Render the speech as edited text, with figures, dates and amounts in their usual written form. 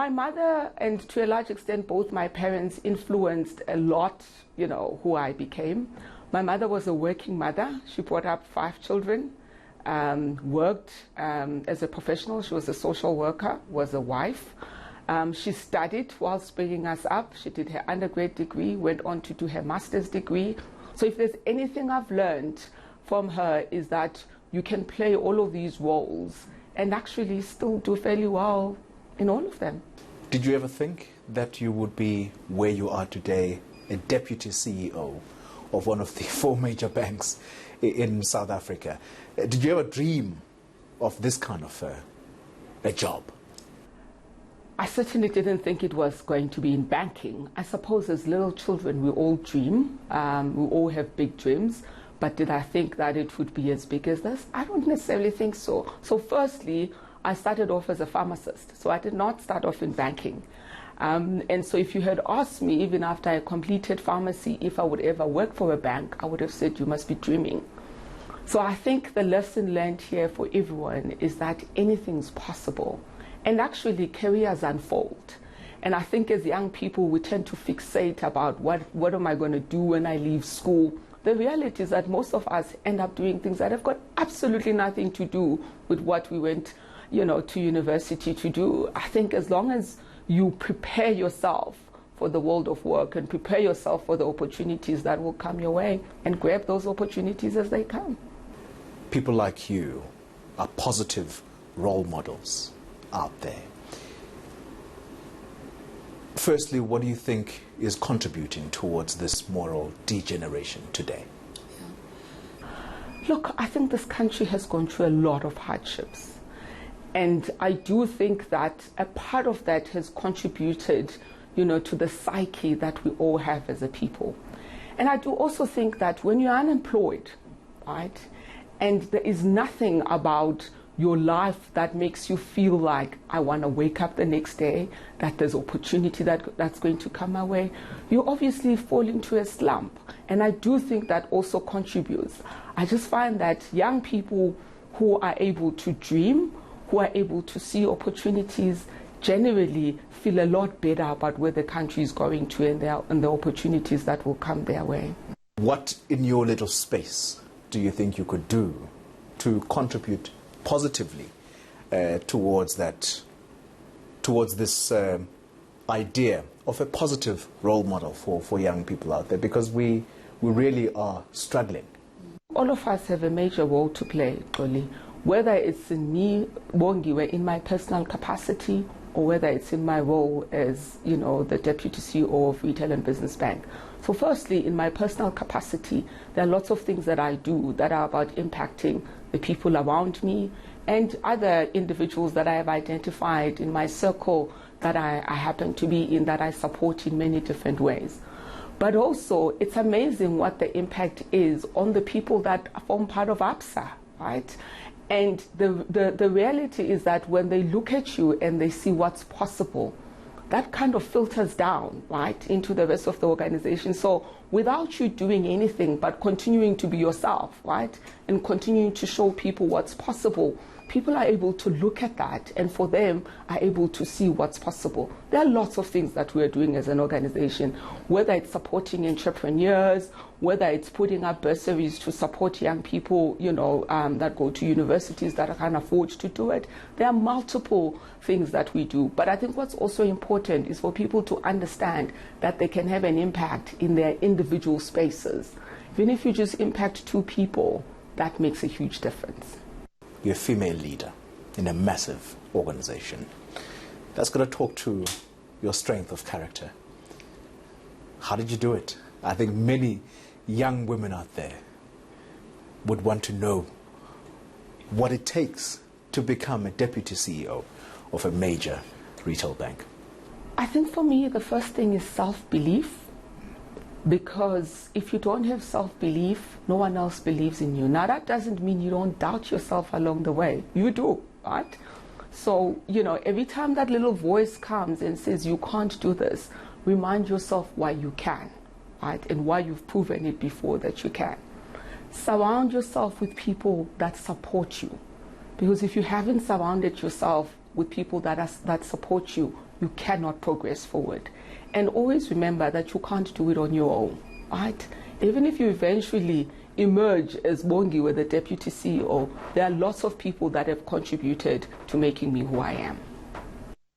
my mother and to a large extent both my parents influenced a lot, who I became. My mother was a working mother. She brought up 5 children, worked as a professional. She was a social worker, was a wife. She studied whilst bringing us up. She did her undergrad degree, went on to do her master's degree. So if there's anything I've learned from her is that you can play all of these roles and actually still do fairly well in all of them. Did you ever think that you would be where you are today, a deputy CEO of one of the 4 major banks in South Africa? Did you ever dream of this kind of a job? I certainly didn't think it was going to be in banking. I suppose as little children we all dream, we all have big dreams, but did I think that it would be as big as this? I don't necessarily think so. So firstly, I started off as a pharmacist, so I did not start off in banking. And so if you had asked me, even after I completed pharmacy, if I would ever work for a bank, I would have said, you must be dreaming. So I think the lesson learned here for everyone is that anything's possible. And actually, careers unfold. And I think as young people, we tend to fixate about what am I going to do when I leave school. The reality is that most of us end up doing things that have got absolutely nothing to do with what we went, to university to do. I think as long as you prepare yourself for the world of work and prepare yourself for the opportunities that will come your way and grab those opportunities as they come. People like you are positive role models out there. Firstly, what do you think is contributing towards this moral degeneration today? Look, I think this country has gone through a lot of hardships. And I do think that a part of that has contributed, to the psyche that we all have as a people. And I do also think that when you're unemployed, right, and there is nothing about your life that makes you feel like I want to wake up the next day, that there's opportunity that's going to come my way, you obviously fall into a slump. And I do think that also contributes. I just find that young people who are able to dream, who are able to see opportunities, generally feel a lot better about where the country is going to and the opportunities that will come their way. What in your little space do you think you could do to contribute positively towards this idea of a positive role model for young people out there, because we really are struggling? All of us have a major role to play, Xoli, whether it's in me, Bongiwe, in my personal capacity, or whether it's in my role as, the Deputy CEO of Retail and Business Bank. So firstly, in my personal capacity, there are lots of things that I do that are about impacting the people around me and other individuals that I have identified in my circle that I happen to be in, that I support in many different ways. But also, it's amazing what the impact is on the people that form part of ABSA, right? And the reality is that when they look at you and they see what's possible, that kind of filters down, right, into the rest of the organization. So without you doing anything but continuing to be yourself, right, and continuing to show people what's possible, people are able to look at that and for them are able to see what's possible. There are lots of things that we're doing as an organization, whether it's supporting entrepreneurs, whether it's putting up bursaries to support young people, that go to universities that can afford to do it. There are multiple things that we do. But I think what's also important is for people to understand that they can have an impact in their individual spaces. Even if you just impact 2 people, that makes a huge difference. You're a female leader in a massive organization. That's going to talk to your strength of character. How did you do it? I think many young women out there would want to know what it takes to become a deputy CEO of a major retail bank. I think for me, the first thing is self-belief. Because if you don't have self-belief, no one else believes in you. Now, that doesn't mean you don't doubt yourself along the way. You do, right? So, every time that little voice comes and says you can't do this, remind yourself why you can, right? And why you've proven it before that you can. Surround yourself with people that support you. Because if you haven't surrounded yourself with people that support you, you cannot progress forward. And always remember that you can't do it on your own, right? Even if you eventually emerge as Bongiwe, the Deputy CEO, there are lots of people that have contributed to making me who I am.